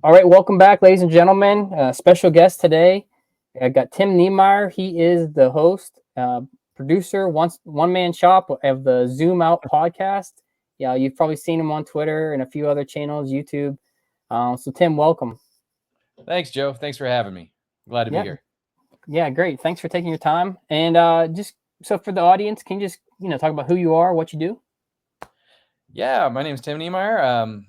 All right, welcome back, ladies and gentlemen. Special guest today. I got Tim Niemeyer. He is the host, producer, one man shop of the Zoom Out podcast. Yeah, you've probably seen him on Twitter and a few other channels, YouTube. So, Tim, welcome. Thanks, Joe. Thanks for having me. Glad to be Yeah, here. yeah, great. Thanks for taking your time. And just so for the audience, can you just talk about who you are, what you do? Yeah, my name is Tim Niemeyer.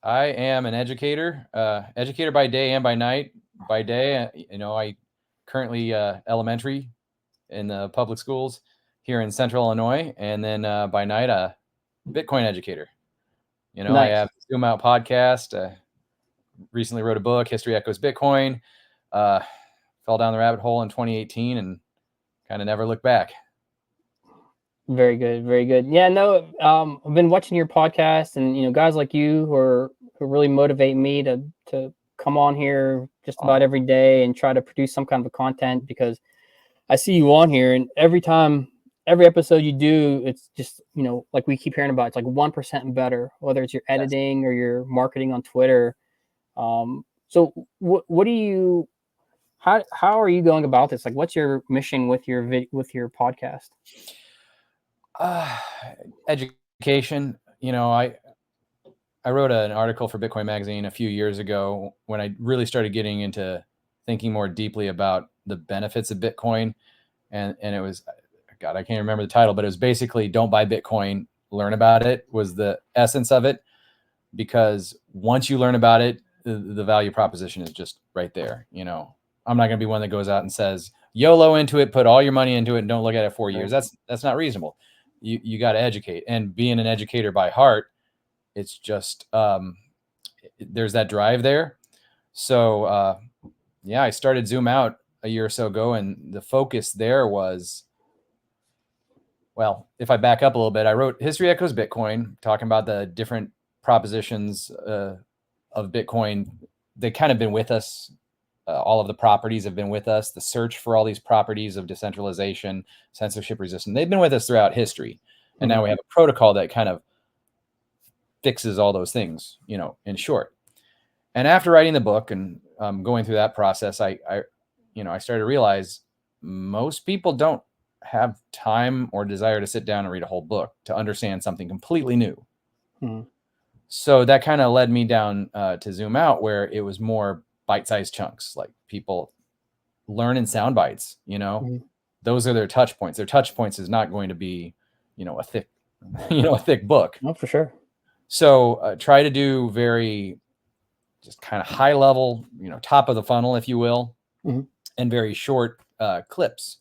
I am an educator by day and by night. By day, I currently elementary in the public schools here in Central Illinois, and then by night, a Bitcoin educator. I Nice. have Zoom Out podcast. Recently wrote a book, History Echoes Bitcoin. Uh, Fell down the rabbit hole in 2018 and kind of never looked back. Very good, very good. Yeah, no, I've been watching your podcast, and guys like you who really motivate me to come on here just about every day and try to produce some kind of a content because I see you on here, and every episode you do, it's just like we keep hearing about, it's like 1% better, whether it's your Yes. editing or your marketing on Twitter. So what do you how are you going about this? Like, what's your mission with with your podcast? Uh, Education. I wrote an article for Bitcoin Magazine a few years ago when I really started getting into thinking more deeply about the benefits of Bitcoin, and it was, God, I can't remember the title, but it was basically "Don't buy Bitcoin, learn about it" was the essence of it. Because once you learn about it, the value proposition is just right there. I'm not going to be one that goes out and says YOLO into it, put all your money into it, and don't look at it 4 years. That's not reasonable. You got to educate, and being an educator by heart, it's just there's that drive there. So yeah, I started Zoom Out a year or so ago, and the focus there was, well, if I back up a little bit, I wrote History Echoes Bitcoin, talking about the different propositions of Bitcoin. They kind of been with us. All of the properties have been with us. The search for all these properties of decentralization, censorship resistant, they've been with us throughout history. And now we have a protocol that kind of fixes all those things, in short. And after writing the book and going through that process, I started to realize most people don't have time or desire to sit down and read a whole book to understand something completely new. Mm-hmm. So that kind of led me down to Zoom Out, where it was more bite-sized chunks, like people learn in sound bites. Those are their touch points. Their touch points is not going to be, a thick, a thick book. No, for sure. So try to do very just kind of high level, top of the funnel, if you will, and very short clips.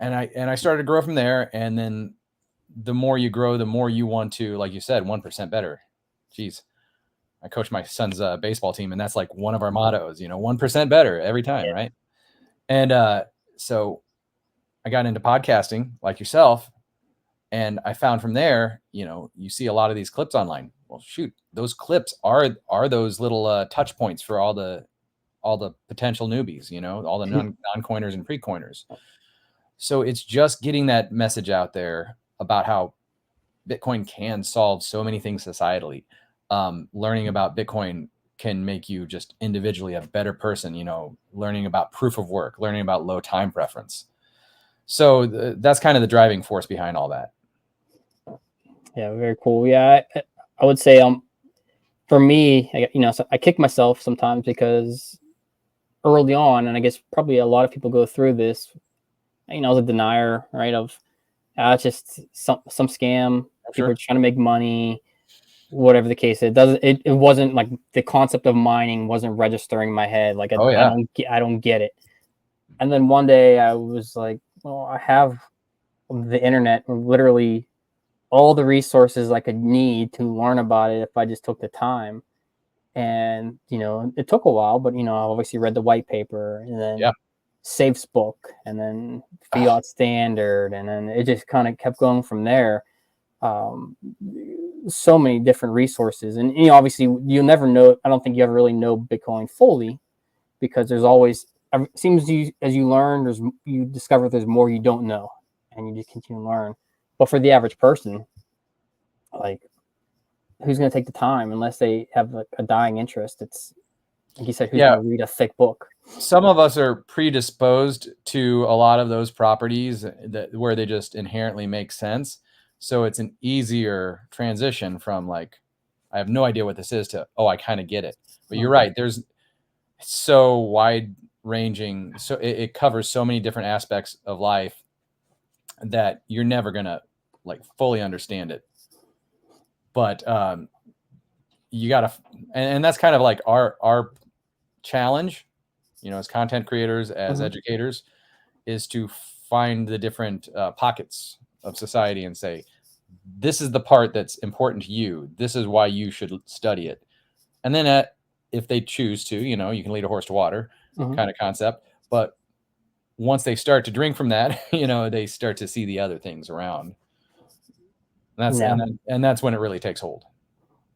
And I started to grow from there. And then the more you grow, the more you want to, like you said, 1% better. Geez, I coach my son's baseball team, and that's like one of our mottos, 1% better every time. Right. And so I got into podcasting like yourself, and I found from there, you see a lot of these clips online. Well, shoot, those clips are those little touch points for all the potential newbies, all the non-coiners and pre-coiners. So it's just getting that message out there about how Bitcoin can solve so many things societally. Learning about Bitcoin can make you just individually a better person, learning about proof of work, learning about low time preference. So that's kind of the driving force behind all that. Yeah, very cool. Yeah, I would say for me, so I kick myself sometimes because early on, and I guess probably a lot of people go through this, I was a denier, right? Of it's just some scam. People are trying to make money, whatever the case. It wasn't like the concept of mining wasn't registering in my head. Like I don't get it. And then one day I was like, well, I have the internet, literally all the resources I could need to learn about it if I just took the time. And it took a while, but I obviously read the white paper, and then Safe's book, and then Fiat Standard, and then it just kind of kept going from there. So many different resources, and obviously you'll never know. I don't think you ever really know Bitcoin fully, because there's always, it seems as you learn, you discover there's more you don't know, and you just continue to learn. But for the average person, like, who's going to take the time unless they have a dying interest? Like you said, who's Yeah. going to read a thick book? Some of us are predisposed to a lot of those properties that where they just inherently make sense. So it's an easier transition from like, I have no idea what this is to, oh, I kind of get it. But you're right. There's so wide ranging. So it covers so many different aspects of life that you're never going to like fully understand it. But you got to, and that's kind of like our challenge, you know, as content creators, as educators, is to find the different pockets of society and say, this is the part that's important to you. This is why you should study it. And then if they choose to, you know, you can lead a horse to water kind of concept. But once they start to drink from that, you know, they start to see the other things around. And that's when it really takes hold.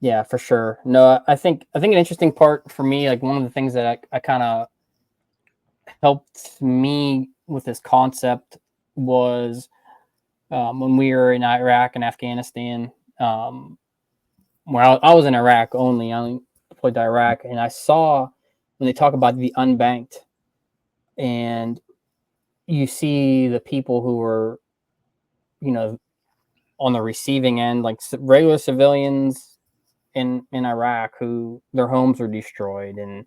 Yeah, for sure. No, I think an interesting part for me, like one of the things that I kind of helped me with this concept was when we were in Iraq and Afghanistan. Where I was in Iraq only. I only deployed to Iraq, and I saw when they talk about the unbanked, and you see the people who were, you know, on the receiving end, like regular civilians in Iraq who their homes were destroyed and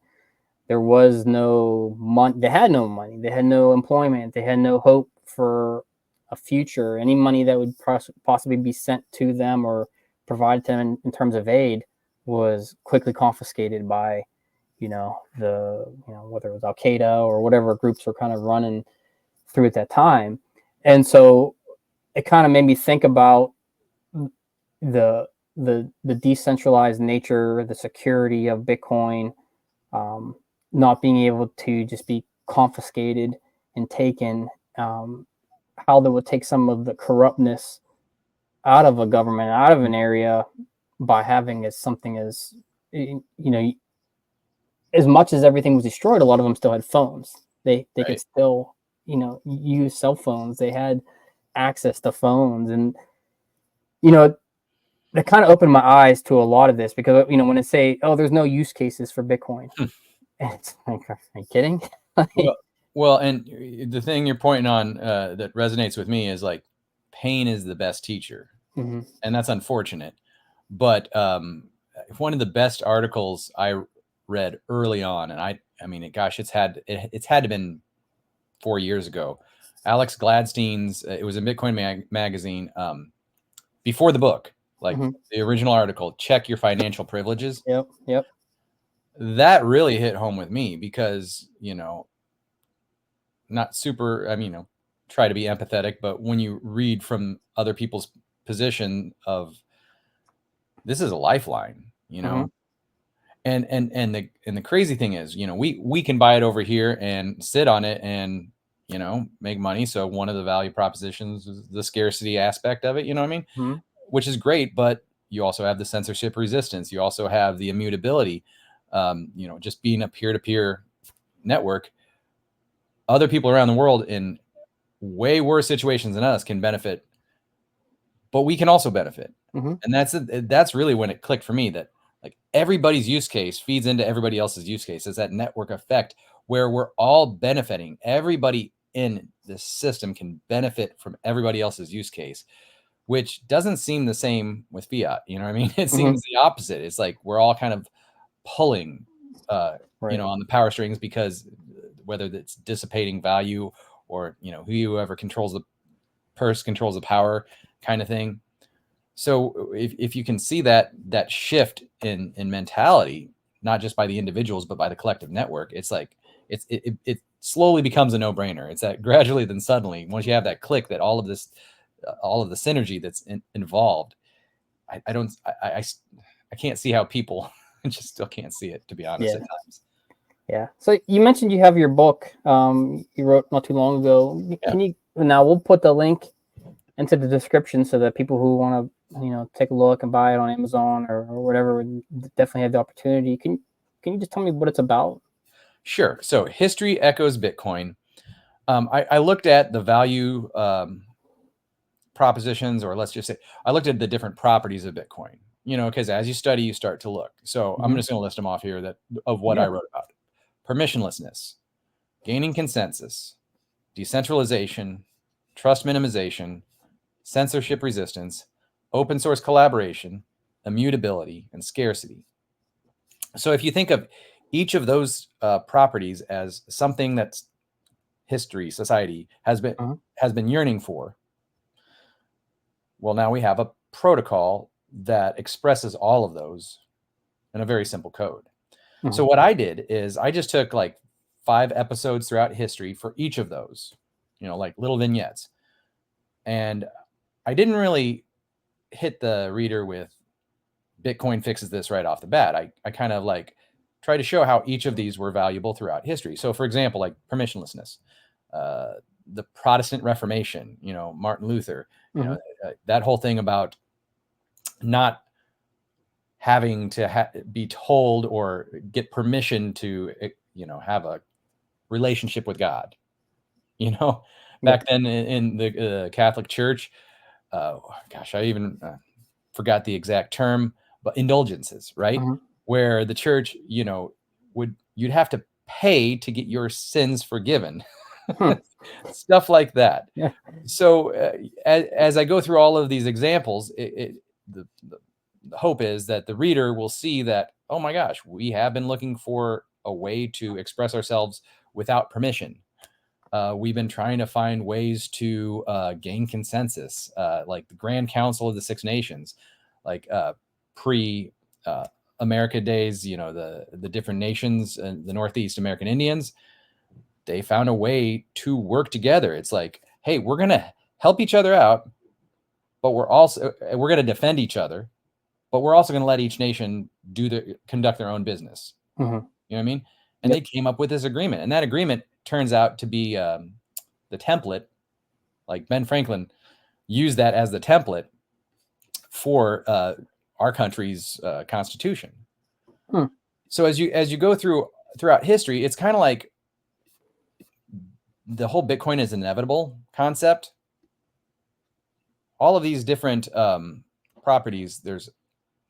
there was no money. They had no money. They had no employment. They had no hope for a future. Any money that would possibly be sent to them or provided to them in terms of aid was quickly confiscated by, whether it was Al Qaeda or whatever groups were kind of running through at that time. And so it kind of made me think about the decentralized nature, the security of Bitcoin, not being able to just be confiscated and taken, how that would take some of the corruptness out of a government, out of an area, by having something as, as much as everything was destroyed, a lot of them still had phones. They Right. could still, use cell phones. They had access to phones. And, that kind of opened my eyes to a lot of this because, when it say, oh, there's no use cases for Bitcoin. And it's like, are you kidding? Well, and the thing you're pointing on that resonates with me is like pain is the best teacher. Mm-hmm. And that's unfortunate. But one of the best articles I read early on, and I mean, gosh, it's had to been 4 years ago. Alex Gladstein's, it was in Bitcoin magazine before the book, like the original article, Check Your Financial Privileges. Yep. That really hit home with me because, not super, try to be empathetic, but when you read from other people's position of this is a lifeline, and the crazy thing is, we can buy it over here and sit on it and, make money. So one of the value propositions is the scarcity aspect of it, which is great, but you also have the censorship resistance. You also have the immutability, just being a peer-to-peer network. Other people around the world in way worse situations than us can benefit, but we can also benefit. And that's really when it clicked for me that like everybody's use case feeds into everybody else's use case. It's that network effect where we're all benefiting. Everybody in this system can benefit from everybody else's use case, which doesn't seem the same with fiat. You know what I mean? It seems the opposite. It's like we're all kind of pulling, on the power strings because whether it's dissipating value or, whoever controls the purse controls the power kind of thing. So if you can see that shift in mentality, not just by the individuals, but by the collective network, it's like it slowly becomes a no-brainer. It's that gradually then suddenly, once you have that click, that all of the synergy that's involved, I can't see how people just still can't see it, to be honest, at times. Yeah. So you mentioned you have your book you wrote not too long ago. Now we'll put the link into the description so that people who want to, take a look and buy it on Amazon or whatever definitely have the opportunity. Can you just tell me what it's about? Sure. So History Echoes Bitcoin. I looked at the value propositions, or let's just say I looked at the different properties of Bitcoin. you know, because as you study, you start to look. So I'm just going to list them off here of what I wrote about. Permissionlessness, gaining consensus, decentralization, trust minimization, censorship resistance, open source collaboration, immutability, and scarcity. So if you think of each of those properties as something that's history, society has been yearning for, well, now we have a protocol that expresses all of those in a very simple code. So what I did is I just took like 5 episodes throughout history for each of those, you know, like little vignettes. And I didn't really hit the reader with Bitcoin fixes this right off the bat. I kind of like try to show how each of these were valuable throughout history. So for example, like permissionlessness, the Protestant Reformation, you know, Martin Luther, you know, that whole thing about not having to be told or get permission to, you know, have a relationship with God. You know, back then in the Catholic Church, gosh, I even forgot the exact term, but indulgences, right? Where the church, you know, you'd have to pay to get your sins forgiven. Stuff like that. Yeah. So as I go through all of these examples, the hope is that the reader will see that, oh my gosh, we have been looking for a way to express ourselves without permission. We've been trying to find ways to gain consensus, like the Grand Council of the Six Nations, like pre-America days, you know, the different nations, the Northeast American Indians, they found a way to work together. It's like, hey, we're going to help each other out, but we're going to defend each other, but we're also going to let each nation conduct their own business. You know what I mean? And they came up with this agreement, and that agreement turns out to be the template. Like Ben Franklin used that as the template for our country's constitution. So as you go throughout history, it's kind of like the whole Bitcoin is inevitable concept. All of these different properties,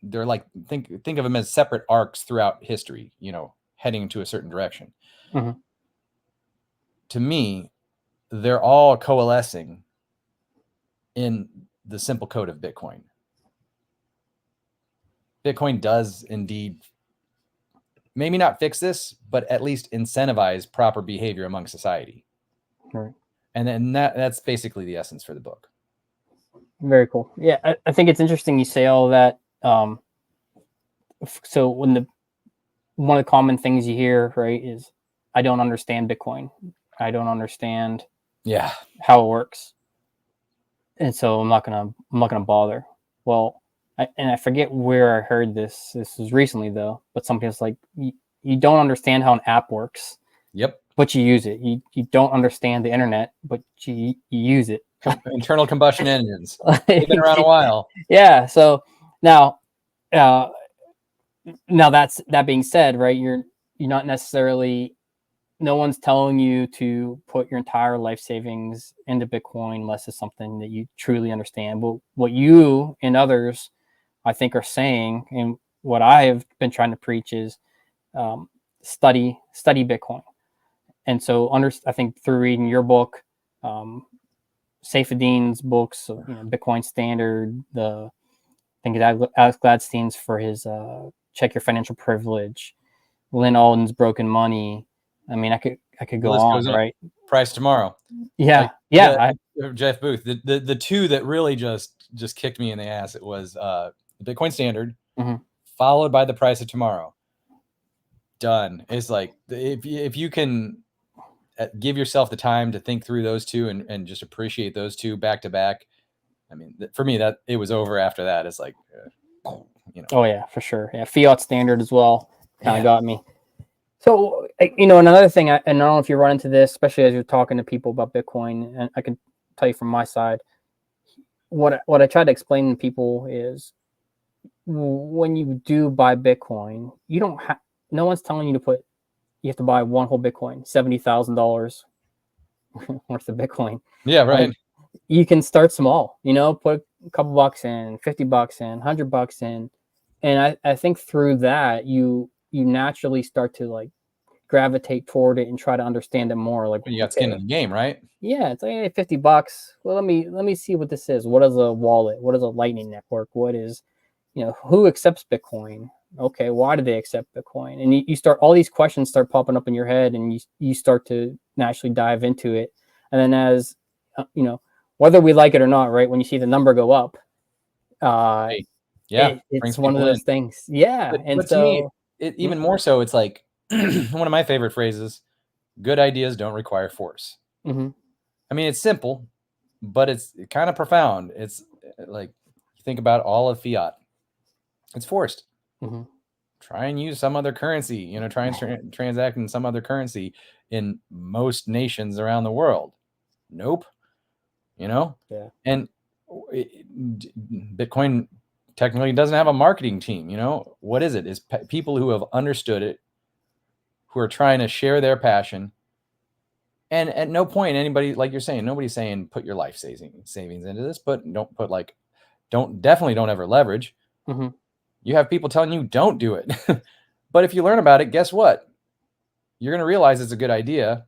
they're like, think of them as separate arcs throughout history, you know, heading into a certain direction. To me, they're all coalescing in the simple code of Bitcoin. Bitcoin does indeed maybe not fix this, but at least incentivize proper behavior among society. Right. And then that's basically the essence for the book. Very cool. Yeah, I think it's interesting you say all that. So one of the common things you hear, right, is I don't understand Bitcoin. I don't understand how it works. And so I'm not gonna bother. Well, I forget where I heard this. This was recently though, but something's like you don't understand how an app works. Yep. But you use it. You don't understand the internet, but you use it. Internal combustion engines. They've been around a while. Yeah. So now that being said, right, you're not necessarily, no one's telling you to put your entire life savings into Bitcoin unless it's something that you truly understand. But what you and others, I think, are saying, and what I have been trying to preach is study Bitcoin. And so I think through reading your book, Saifedean's books, you know, Bitcoin Standard, I think Alex Gladstein's for his Check Your Financial Privilege, Lynn Alden's Broken Money. I mean, I could go on, right? Price Tomorrow. Yeah. Jeff Booth. The two that really just kicked me in the ass, it was the Bitcoin Standard, followed by The Price of Tomorrow. Done. It's like, if you can give yourself the time to think through those two and just appreciate those two back to back. I mean, for me, that it was over after that. It's like, you know. Oh yeah, for sure. Yeah. Fiat Standard as well kind of got me. So, you know, another thing, and I don't know if you run into this, especially as you're talking to people about Bitcoin, and I can tell you from my side, what I try to explain to people is when you do buy Bitcoin, you don't have, no one's telling you you have to buy one whole Bitcoin, $70,000 worth of Bitcoin. Yeah, right. You can start small, you know, put a couple bucks in, $50 in, $100 in, And I think through that, you naturally start to like gravitate toward it and try to understand it more. Like, When you got skin in okay, the game, right? yeah, it's like, hey, $50. Well, let me see what this is. What is a wallet? What is a Lightning Network? What is, who accepts Bitcoin? Okay, why do they accept Bitcoin? And you start, all these questions start popping up in your head, and you start to naturally dive into it. And then as whether we like it or not, right? When you see the number go up, Hey, yeah, it's brings one of people in. those things. Yeah, and But to me, so it yeah, even more so, it's like one of my favorite phrases: "Good ideas don't require force." mm-hmm, I mean, it's simple, but it's kind of profound. It's like you think about all of fiat; it's forced. mm-hmm. Try and use some other currency. Try and transact in some other currency in most nations around the world. Nope. Yeah, And Bitcoin technically doesn't have a marketing team. What is it? Is people who have understood it, who are trying to share their passion. And at no point, anybody, like you're saying, nobody's saying put your life savings into this, but definitely don't ever leverage. mm-hmm. You have people telling you don't do it. But if you learn about it, guess what? You're going to realize it's a good idea,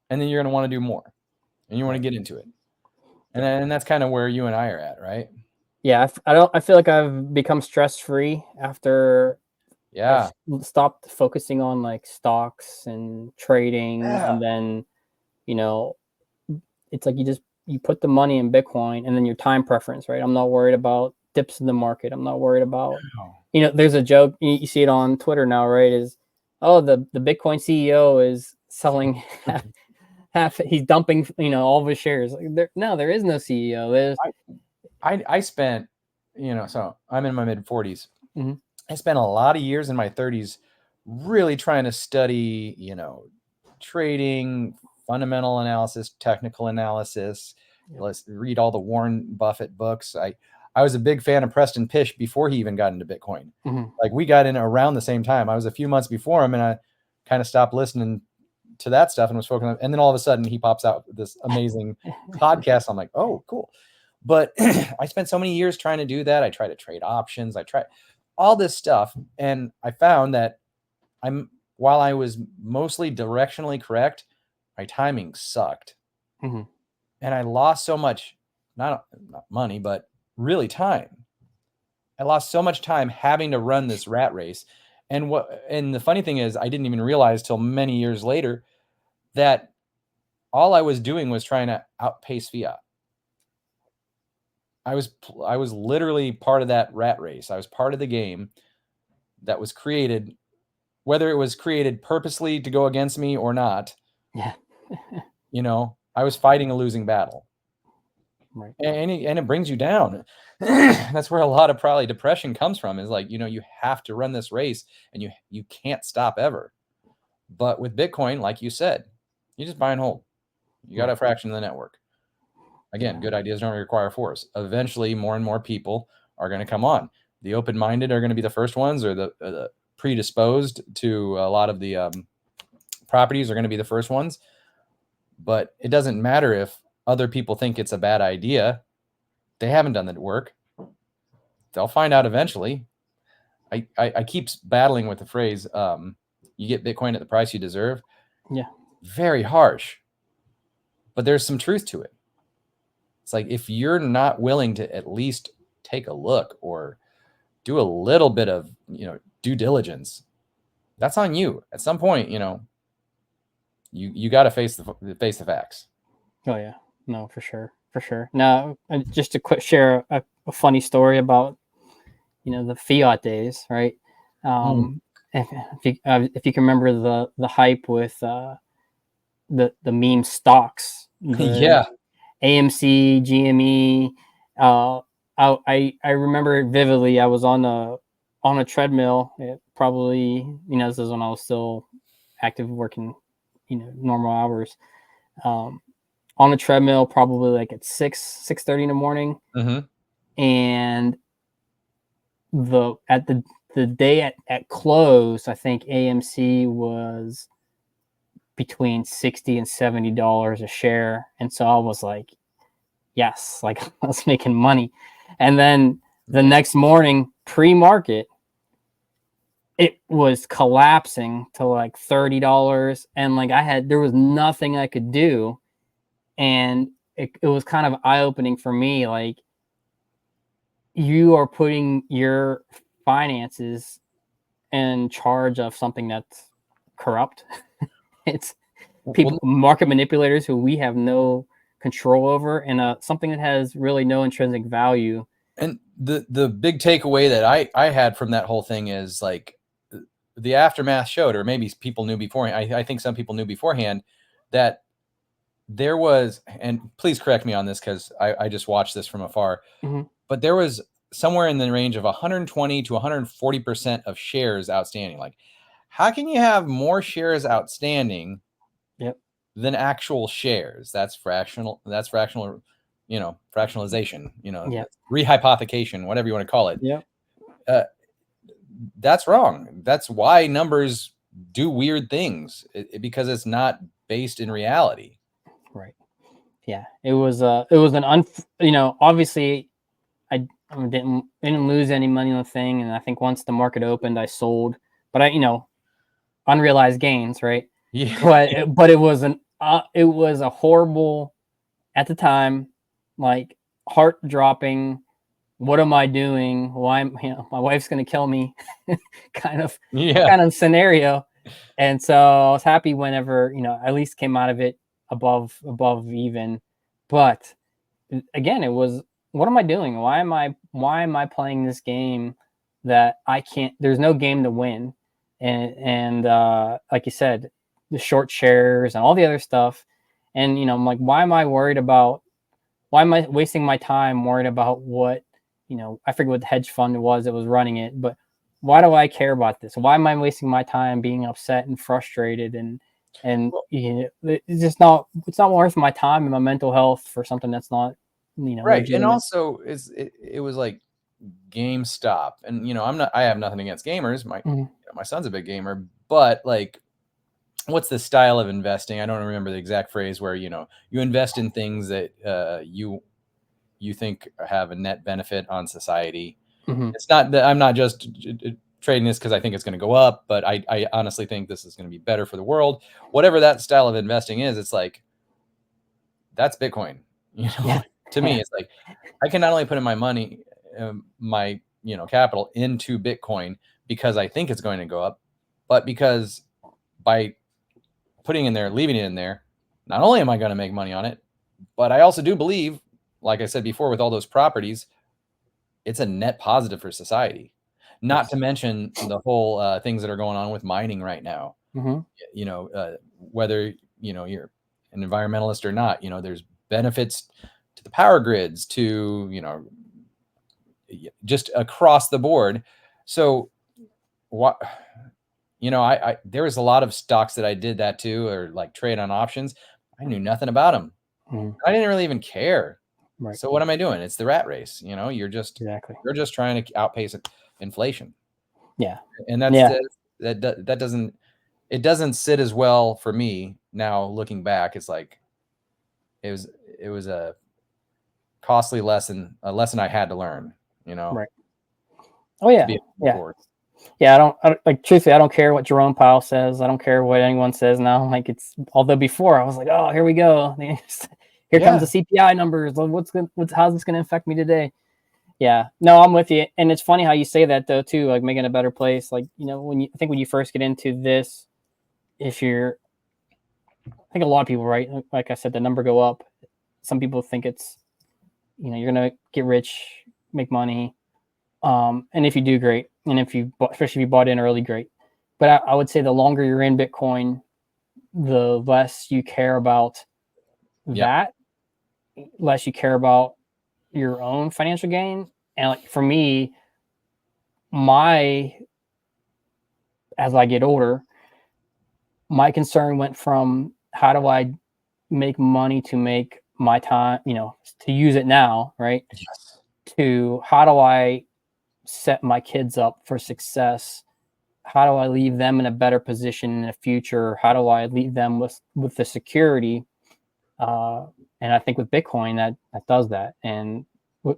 and then you're going to want to do more, and you want to get into it. And that's kind of where you and I are at, right? Yeah, I feel like I've become stress free after Yeah. I've stopped focusing on like stocks and trading, Yeah. and then you know it's like you put the money in Bitcoin, and then your time preference, right? I'm not worried about dips in the market. I'm not worried about, there's a joke, you see it on Twitter now, right? Is, oh, the Bitcoin CEO is selling half, he's dumping, all of his shares. Like, there is no CEO. There's I spent, so I'm in my mid 40s. mm-hmm. I spent a lot of years in my 30s really trying to study, trading, fundamental analysis, technical analysis. Yep. Let's read all the Warren Buffett books. I was a big fan of Preston Pysh before he even got into Bitcoin. Mm-hmm. Like we got in around the same time. I was a few months before him, and I kind of stopped listening to that stuff and was focusing on, and then all of a sudden he pops out with this amazing podcast. I'm like, oh, cool. But I spent so many years trying to do that. I tried to trade options. I tried all this stuff. And I found that while I was mostly directionally correct, my timing sucked. Mm-hmm. And I lost so much, not money, but really time. I lost so much time having to run this rat race. And the funny thing is, I didn't even realize till many years later that all I was doing was trying to outpace fiat. I was literally part of that rat race. I was part of the game that was created, whether it was created purposely to go against me or not. Yeah. I was fighting a losing battle. Right. And it brings you down. That's where a lot of probably depression comes from, is like, you have to run this race and you can't stop ever. But with Bitcoin, like you said, you just buy and hold. You got a fraction of the network. Again, good ideas don't require force. Eventually, more and more people are going to come on. The open-minded are going to be the first ones, or the predisposed to a lot of the properties are going to be the first ones. But it doesn't matter if other people think it's a bad idea. They haven't done the work. They'll find out eventually. I keep battling with the phrase, you get Bitcoin at the price you deserve. Yeah. Very harsh. But there's some truth to it. It's like, if you're not willing to at least take a look or do a little bit of, due diligence, that's on you. At some point, you got to face the facts. Oh yeah, no, for sure. Now, just to share a funny story about the fiat days, right? If you can remember the hype with the meme stocks, the Yeah. AMC, GME. I remember it vividly. I was on a treadmill. Probably, this is when I was still active, working, normal hours. On a treadmill, probably like at 6:30 in the morning. Mm-hmm. And the day at close, I think AMC was between $60 and $70 a share. And so I was like, yes, like I was making money. And then the next morning, pre-market, it was collapsing to like $30, and like there was nothing I could do, and it was kind of eye-opening for me. Like, you are putting your finances in charge of something that's corrupt. It's people, market manipulators who we have no control over, and something that has really no intrinsic value. And the big takeaway that I had from that whole thing is, like, the aftermath showed, or maybe people knew beforehand. I think some people knew beforehand that there was, and please correct me on this because I just watched this from afar, but there was somewhere in the range of 120 to 140% of shares outstanding. Like, how can you have more shares outstanding than actual shares? That's fractional, fractionalization, rehypothecation, whatever you want to call it. That's wrong. That's why numbers do weird things, because it's not based in reality. Right. Yeah. It was an obviously I didn't lose any money on the thing, and I think once the market opened, I sold, but unrealized gains, right? Yeah. But it was a horrible, at the time, like, heart dropping, what am I doing? Why my wife's gonna kill me, kind of scenario. And so I was happy whenever at least came out of it above even. But again, it was, what am I doing? Why am I playing this game that I can't? There's no game to win, and like you said, the short shares and all the other stuff, and I'm like, why am I wasting my time worried about what, I forget what the hedge fund was that was running it, but why do I care about this? Why am I wasting my time being upset and frustrated, and it's not worth my time and my mental health for something that's not, right. legitimate. And also it was like GameStop, and I have nothing against gamers. My son's a big gamer, but like, what's the style of investing? I don't remember the exact phrase, where you invest in things that you think have a net benefit on society. It's not that I'm not just trading this because I think it's going to go up, but I honestly think this is going to be better for the world. Whatever that style of investing is, it's like, that's Bitcoin. To me, it's like, I can not only put in my money, my capital into Bitcoin because I think it's going to go up, but because by putting in there, leaving it in there, not only am I going to make money on it, but I also do believe, like I said before, with all those properties, it's a net positive for society. Not to mention the whole things that are going on with mining right now. Whether you're an environmentalist or not, there's benefits to the power grids, to just across the board. So what? There was a lot of stocks that I did that too, or like trade on options. I knew nothing about them. I didn't really even care. Right. So what am I doing? It's the rat race. You're just trying to outpace inflation. Yeah. And that doesn't sit as well for me now looking back. It's like, it was a costly lesson, a lesson I had to learn, Right. Oh yeah. Yeah. I don't like, truthfully, I don't care what Jerome Powell says. I don't care what anyone says now. Like, although before I was like, oh, here we go. Here comes the CPI numbers. How's this going to affect me today? Yeah, no, I'm with you. And it's funny how you say that though, too, like making a better place. Like, when you first get into this, I think a lot of people, right? Like I said, the number go up. Some people think it's, you're going to get rich, make money. And if you do, great. And especially if you bought in early, great. But I would say the longer you're in Bitcoin, the less you care about that, less you care about your own financial gain. And like, for me, as I get older, my concern went from, how do I make money to make my time, to use it now, right? Yes. To, how do I set my kids up for success? How do I leave them in a better position in the future? How do I leave them with the security? And I think with Bitcoin, that does that. And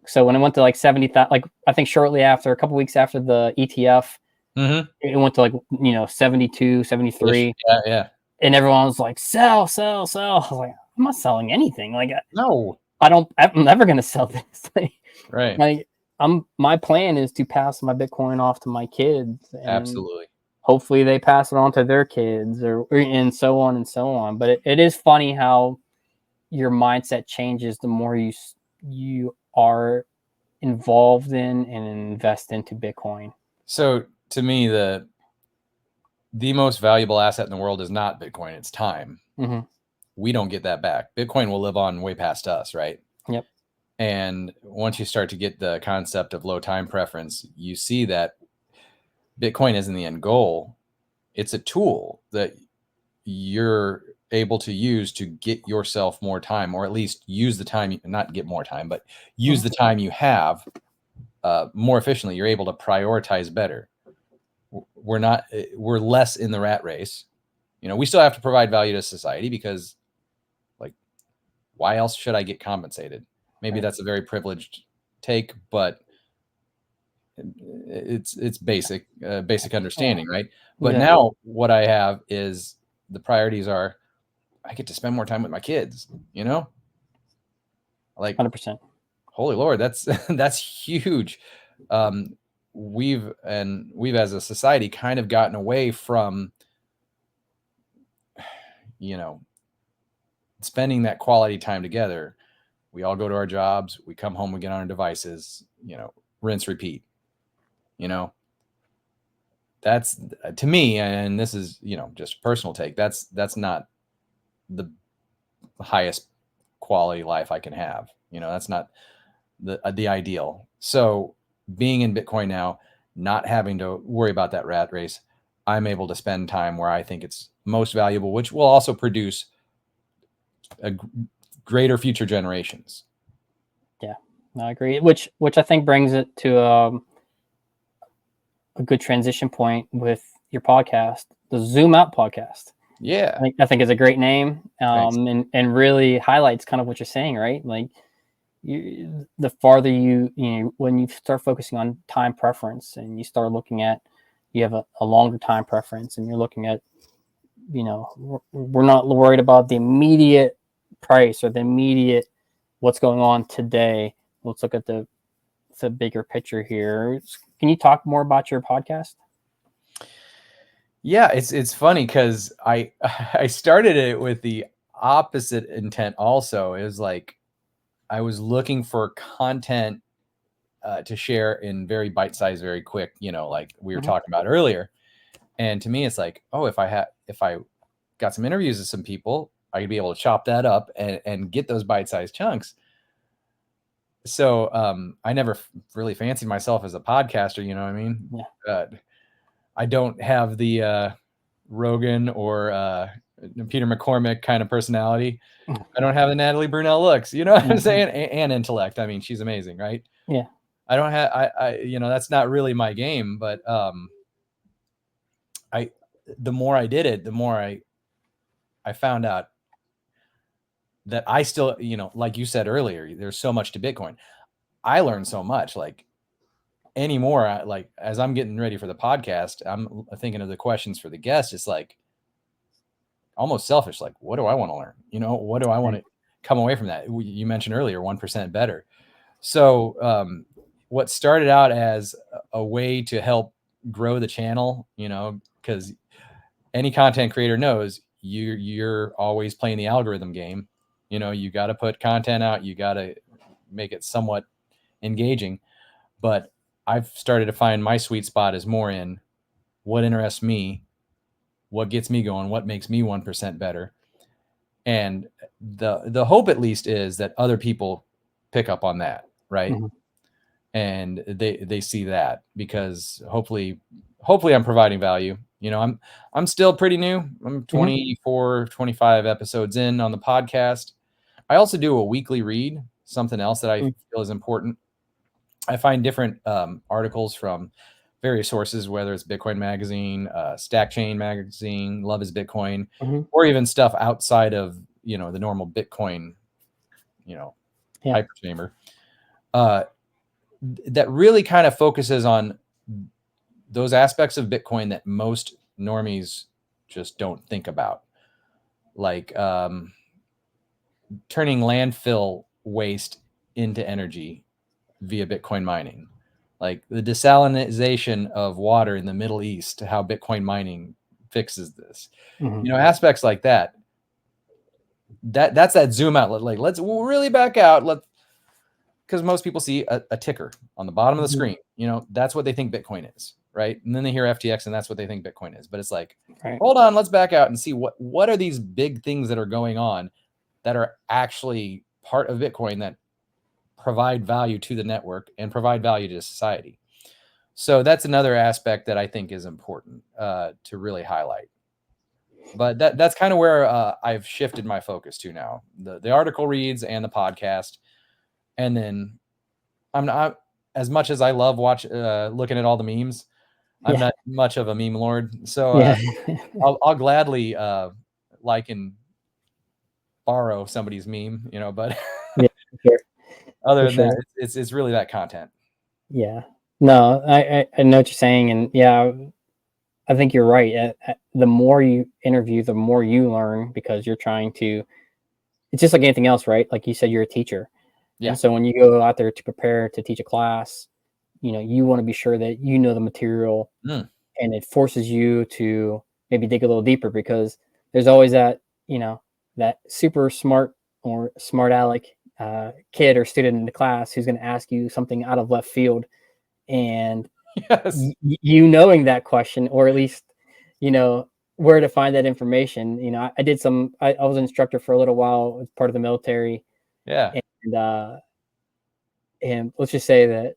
So when it went to like 70,000, like I think shortly after, a couple weeks after the ETF, it went to like, 72, 73. Yeah. And everyone was like, sell, sell, sell. I was like, I'm not selling anything. Like, No. I'm never going to sell this thing. Right. Like, my plan is to pass my Bitcoin off to my kids, and Absolutely. hopefully they pass it on to their kids, and so on and so on. But it is funny how your mindset changes the more you are involved in and invest into Bitcoin. So to me, the most valuable asset in the world is not Bitcoin, it's time. We don't get that back. Bitcoin will live on way past us, right? Yep. And once you start to get the concept of low time preference, you see that Bitcoin isn't the end goal. It's a tool that you're able to use to get yourself more time, or at least use the time, not get more time, but use the time you have more efficiently. You're able to prioritize better. We're less in the rat race. We still have to provide value to society, because like, why else should I get compensated? Maybe that's a very privileged take, but it's basic understanding, right? But now what I have is the priorities are, I get to spend more time with my kids, like 100%. Holy Lord, that's that's huge. We've as a society kind of gotten away from, spending that quality time together. We all go to our jobs, we come home, we get on our devices, rinse, repeat. That's, to me, and this is, just a personal take, that's not the highest quality life I can have. That's not the ideal. So being in Bitcoin now, not having to worry about that rat race, I'm able to spend time where I think it's most valuable, which will also produce greater future generations. Yeah, I agree. Which I think brings it to a good transition point with your podcast, the Zoom Out podcast. Yeah, I think is a great name, and really highlights kind of what you're saying, right? Like, the farther when you start focusing on time preference, and you start looking at, you have a longer time preference, and you're looking at, we're not worried about the immediate price or the immediate what's going on today. Let's look at the bigger picture here. Can you talk more about your podcast? Yeah, it's funny because I started it with the opposite intent also. It was like, I was looking for content to share in very bite-sized, very quick, like we were talking about earlier. And to me, it's like, oh, if I got some interviews with some people, I could be able to chop that up and get those bite-sized chunks. So I never really fancied myself as a podcaster, you know what I mean? Yeah. I don't have the Rogan or Peter McCormick kind of personality. I don't have the Natalie Brunell looks, you know what I'm saying? And intellect. I mean, she's amazing, right? Yeah. I don't have, that's not really my game, but the more I did it, the more I found out that I still, like you said earlier, there's so much to Bitcoin. I learned so much. Like, anymore, like, as I'm getting ready for the podcast, I'm thinking of the questions for the guests. It's like almost selfish. Like, what do I want to learn? What do I want to come away from that? You mentioned earlier, 1% better. So what started out as a way to help grow the channel, because any content creator knows you're always playing the algorithm game. You got to put content out, you got to make it somewhat engaging. But I've started to find my sweet spot is more in what interests me, what gets me going, what makes me 1% better. And the hope, at least, is that other people pick up on that, right? And they see that, because hopefully I'm providing value. I'm still pretty new. I'm 24, 25 episodes in on the podcast. I also do a weekly read, something else that I feel is important. I find different articles from various sources, whether it's Bitcoin Magazine, Stack Chain Magazine, Love is Bitcoin, or even stuff outside of, the normal Bitcoin, hyper chamber. that really kind of focuses on those aspects of Bitcoin that most normies just don't think about, like turning landfill waste into energy via Bitcoin mining, like the desalinization of water in the Middle East, how Bitcoin mining fixes this. Mm-hmm. Aspects like that. That's that zoom out. Like, we'll really back out. Because most people see a ticker on the bottom of the screen. That's what they think Bitcoin is, right? And then they hear FTX, and that's what they think Bitcoin is. But it's like, right. Hold on, let's back out and see what are these big things that are going on that are actually part of Bitcoin that provide value to the network and provide value to society. So that's another aspect that I think is important to really highlight. But that's kind of where I've shifted my focus to now. The article reads and the podcast. And then I'm not, as much as I love looking at all the memes, I'm not much of a meme lord. So I'll gladly like and borrow somebody's meme, but Yeah, sure. other For than sure. that, it's really that content. Yeah. No, I know what you're saying, and yeah, I think you're right. The more you interview, the more you learn, because you're trying to. It's just like anything else, right? Like you said, you're a teacher, Yeah. and so when you go out there to prepare to teach a class, you want to be sure that you know the material, and it forces you to maybe dig a little deeper, because there's always that that super smart or smart aleck kid or student in the class who's going to ask you something out of left field, and Yes. knowing that question, or at least where to find that information. I did I was an instructor for a little while as part of the military. Yeah. And let's just say that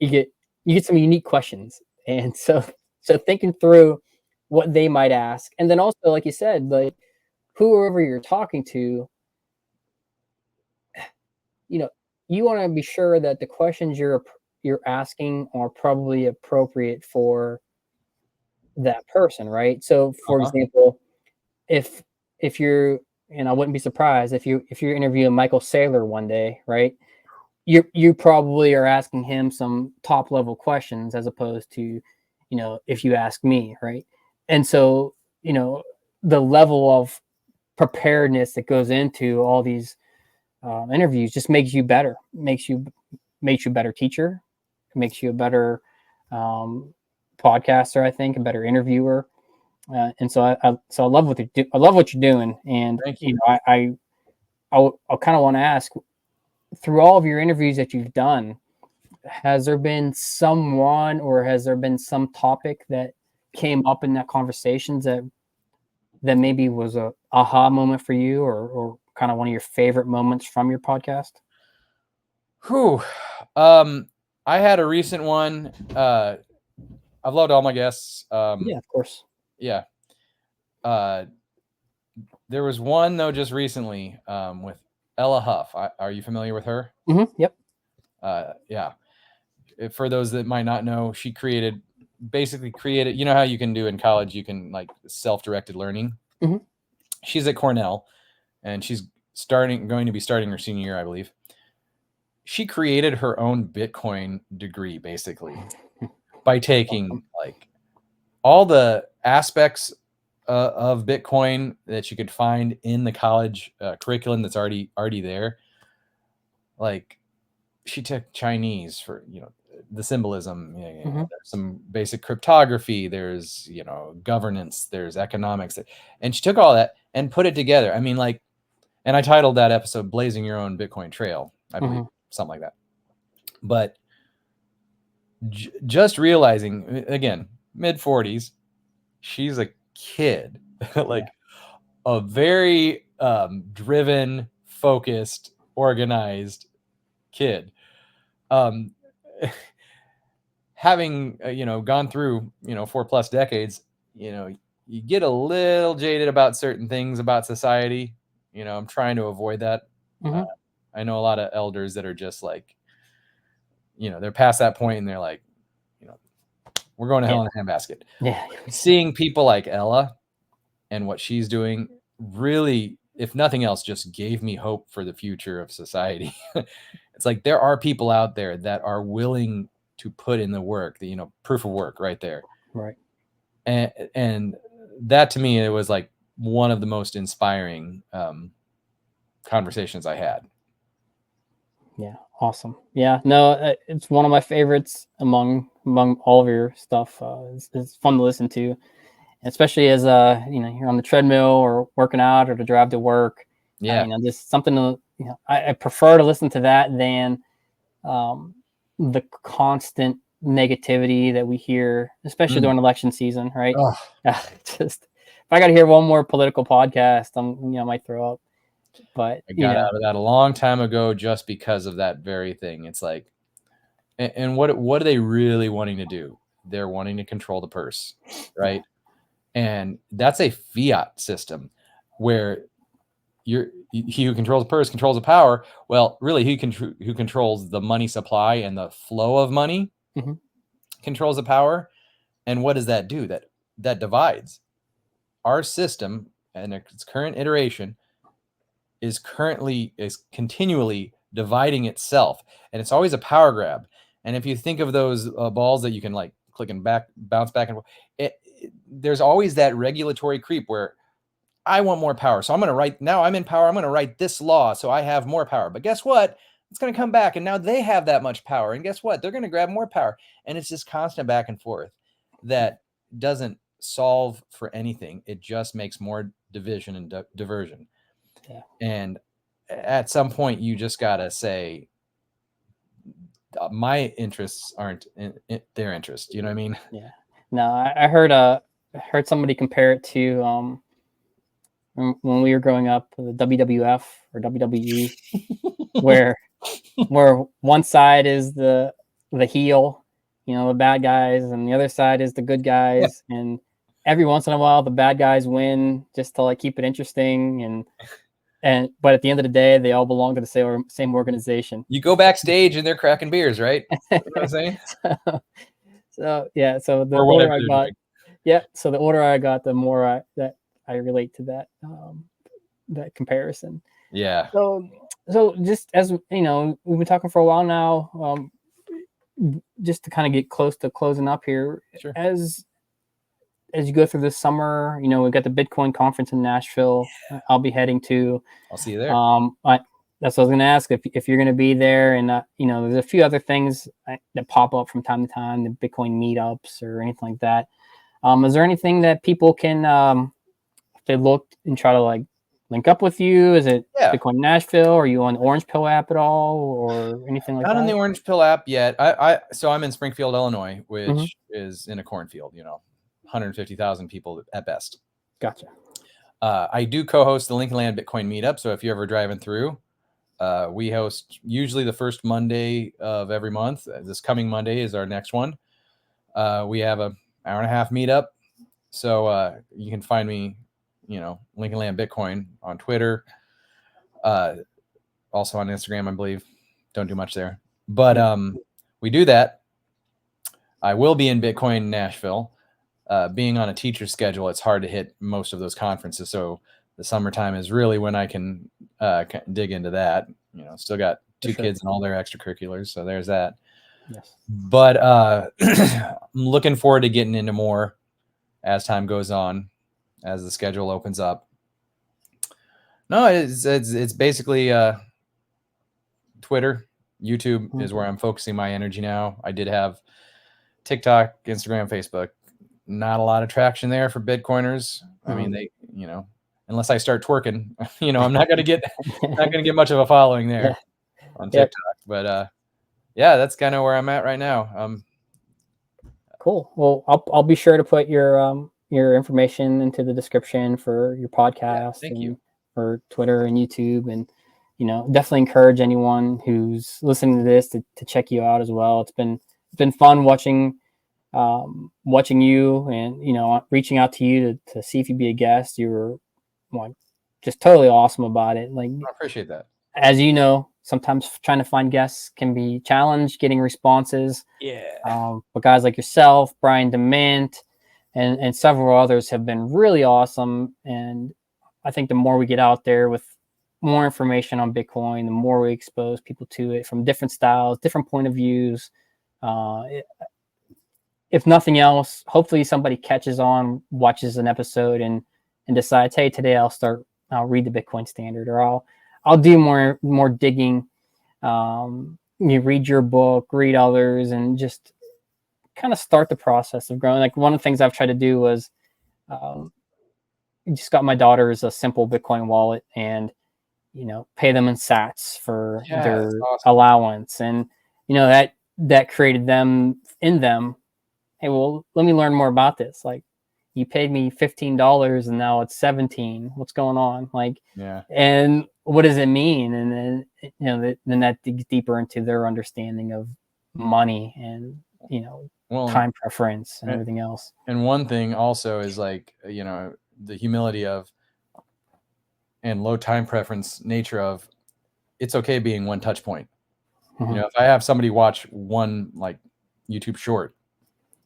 you get some unique questions, and so thinking through what they might ask, and then also, like you said, like whoever you're talking to, you want to be sure that the questions you're asking are probably appropriate for that person, right? So, for example, if you're, and I wouldn't be surprised if you're interviewing Michael Saylor one day, right? You probably are asking him some top level questions, as opposed to, if you ask me, right? And so, the level of preparedness that goes into all these interviews just makes you better, makes you a better teacher, makes you a better podcaster, I think, a better interviewer. And so I love what you do. I love what you're doing, and Thank you. I kind of want to ask, through all of your interviews that you've done, has there been someone, or has there been some topic that came up in that conversations that maybe was a aha moment for you, or kind of one of your favorite moments from your podcast? Whew. I had a recent one. I've loved all my guests. Yeah, of course. Yeah. There was one though just recently with Ella Huff. Are you familiar with her? Mm-hmm. Yep. Yeah. For those that might not know, she basically created, you know how you can do in college, you can like self-directed learning. Mm-hmm. She's at Cornell, and she's going to be starting her senior year, I believe. She created her own Bitcoin degree basically by taking like all the aspects of Bitcoin that you could find in the college curriculum that's already there. Like, she took Chinese for, the symbolism, Mm-hmm. there's some basic cryptography, there's, governance, there's economics, and she took all that and put it together. I mean, like, and I titled that episode "Blazing Your Own Bitcoin Trail," I believe, something like that. But just realizing, again, mid-40s, she's a kid, like a very driven, focused, organized kid. Having gone through 4+ decades, you get a little jaded about certain things about society. I'm trying to avoid that. I know a lot of elders that are just like, they're past that point, and they're like, we're going to hell in a handbasket. Yeah. Seeing people like Ella and what she's doing really, if nothing else, just gave me hope for the future of society. It's like there are people out there that are willing to put in the work, the proof of work right there. Right. And that to me, it was like one of the most inspiring conversations I had. Yeah, awesome. Yeah, no, it's one of my favorites among all of your stuff. It's fun to listen to, especially as you're on the treadmill or working out or to drive to work. Yeah, Just something to I prefer to listen to that than the constant negativity that we hear, especially during election season, right? Just if I got to hear one more political podcast, I might throw up. But I got out of that a long time ago just because of that very thing. It's like, and what are they really wanting to do? They're wanting to control the purse, right? Yeah. And that's a fiat system where he who controls the purse controls the power. Well, really, who controls the money supply and the flow of money controls the power. And what does that do? That divides. Our system and its current iteration is continually dividing itself, and it's always a power grab. And if you think of those balls that you can like click and bounce back and forth, there's always that regulatory creep where I want more power, so I'm going to write, now I'm in power, I'm going to write this law so I have more power. But guess what? It's going to come back, and now they have that much power, and guess what? They're going to grab more power, and it's just constant back and forth that doesn't solve for anything. It just makes more division and diversion. Yeah. And at some point, you just got to say, my interests aren't in their interest. You know what I mean? Yeah. No, I heard somebody compare it to when we were growing up, the WWF or WWE, where one side is the heel, the bad guys, and the other side is the good guys. Yeah. And every once in a while, the bad guys win just to like keep it interesting. But at the end of the day, they all belong to the same organization. You go backstage and they're cracking beers, right? You know what I'm saying? So yeah, so the order I got, so the order I got, the more that I relate to that comparison. Yeah. So just as we've been talking for a while now, just to kind of get close to closing up here, sure. As you go through this summer, we've got the Bitcoin conference in Nashville. Yeah. I'll be heading to. I'll see you there. That's what I was going to ask, if you're going to be there, and there's a few other things that pop up from time to time, the Bitcoin meetups or anything like that. Is there anything that people can, if they look and try to like link up with you? Is it Bitcoin Nashville? Are you on the Orange Pill app at all, or anything like that? Not on the Orange Pill app yet. So I'm in Springfield, Illinois, which is in a cornfield. 150,000 people at best. Gotcha. I do co-host the Lincoln Land Bitcoin meetup. So if you're ever driving through, we host usually the first Monday of every month. This coming Monday is our next one. We have an hour and a half meetup. So you can find me, Lincoln Land Bitcoin on Twitter. Also on Instagram, I believe. Don't do much there. But we do that. I will be in Bitcoin Nashville. Being on a teacher schedule, it's hard to hit most of those conferences. So the summertime is really when I can dig into that. Still got two kids and all their extracurriculars. So there's that. Yes. But I'm looking forward to getting into more as time goes on, as the schedule opens up. No, it's basically Twitter, YouTube is where I'm focusing my energy now. I did have TikTok, Instagram, Facebook. Not a lot of traction there for Bitcoiners. I mean, they, unless I start twerking, I'm not going to get much of a following there on TikTok. But that's kind of where I'm at right now. Cool. Well, I'll be sure to put your information into the description for your podcast and for Twitter and YouTube, and definitely encourage anyone who's listening to this to check you out as well. It's been fun watching you and reaching out to you to see if you'd be a guest. You were just totally awesome about it. Like, I appreciate that. As you know, sometimes trying to find guests can be challenged, getting responses. But guys like yourself, Brian DeMint, and several others have been really awesome. And I think the more we get out there with more information on Bitcoin, the more we expose people to it from different styles, different point of views. If nothing else, hopefully somebody catches on, watches an episode, and decides, hey, today I'll read the Bitcoin Standard, or I'll do more digging. You read your book, read others, and just kind of start the process of growing. Like one of the things I've tried to do was just got my daughters a simple Bitcoin wallet, and pay them in sats for their awesome. allowance, and that created in them. Hey, well, let me learn more about this. Like, you paid me $15 and now it's 17. What's going on? Like, yeah. And what does it mean? And then, then that digs deeper into their understanding of money and, time preference and everything else. And one thing also is like, the humility of and low time preference nature of it's okay being one touch point. Mm-hmm. If I have somebody watch one like YouTube short,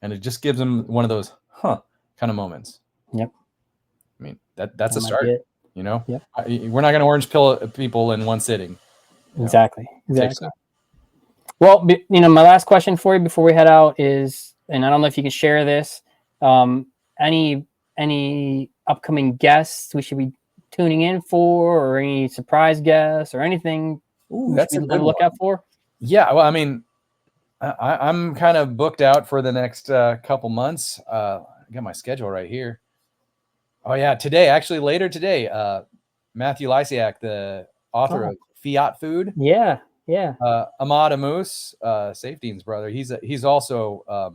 and it just gives them one of those kind of moments. Yep. I mean, that's a start. Yep. We're not going to orange pill people in one sitting. Exactly. Well, my last question for you before we head out is, and I don't know if you can share this, any upcoming guests we should be tuning in for, or any surprise guests, or anything that's a good look out for? Yeah, well, I mean, I'm kind of booked out for the next couple months. I got my schedule right here. Oh yeah, later today, Matthew Lysiak, the author of Fiat Food. Yeah. Ahmad Amus, Safedeen's brother. He's also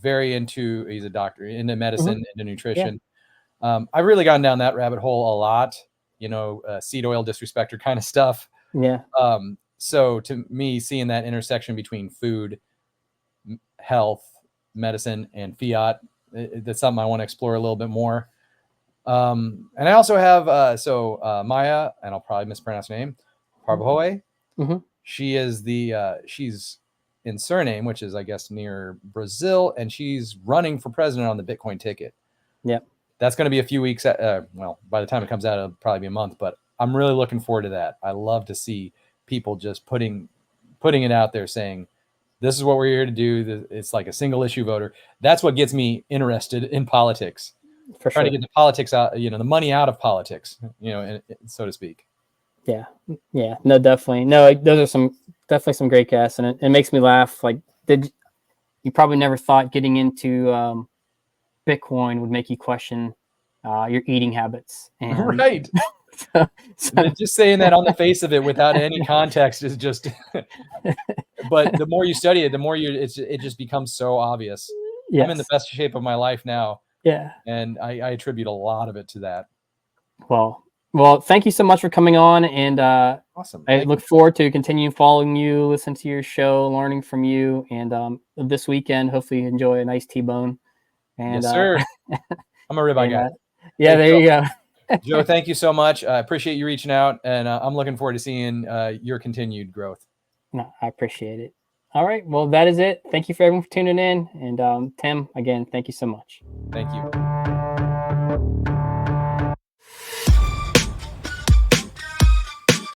very into. He's a doctor into medicine, into nutrition. Yeah. I've really gone down that rabbit hole a lot. Seed oil disrespecter kind of stuff. Yeah. So to me, seeing that intersection between food, health, medicine, and fiat, that's something I want to explore a little bit more. And I also have Maya, and I'll probably mispronounce her name, Parbohoe. Mm-hmm. She is she's in Suriname, which is I guess near Brazil, and she's running for president on the Bitcoin ticket. Yep. That's going to be a few weeks. By the time it comes out, it'll probably be a month. But I'm really looking forward to that. I love to see people just putting it out there, saying, "This is what we're here to do." It's like a single issue voter. That's what gets me interested in politics. For trying sure. to get the politics out, the money out of politics, so to speak. Yeah. No, definitely. No, those are definitely some great guests, and it makes me laugh. Like, you probably never thought getting into Bitcoin would make you question your eating habits. And right. Just saying that on the face of it without any context is just. But the more you study it, the more it just becomes so obvious. Yes. I'm in the best shape of my life now. Yeah. And I attribute a lot of it to that. Well, thank you so much for coming on, and awesome. I look forward to continuing following you, listening to your show, learning from you, and this weekend, hopefully you enjoy a nice T-bone. And, yes, sir. I'm a ribeye guy. Yeah, there you go. Joe, thank you so much. I appreciate you reaching out, and I'm looking forward to seeing your continued growth. No, I appreciate it. All right. Well, that is it. Thank you for everyone for tuning in. And Tim, again, thank you so much. Thank you.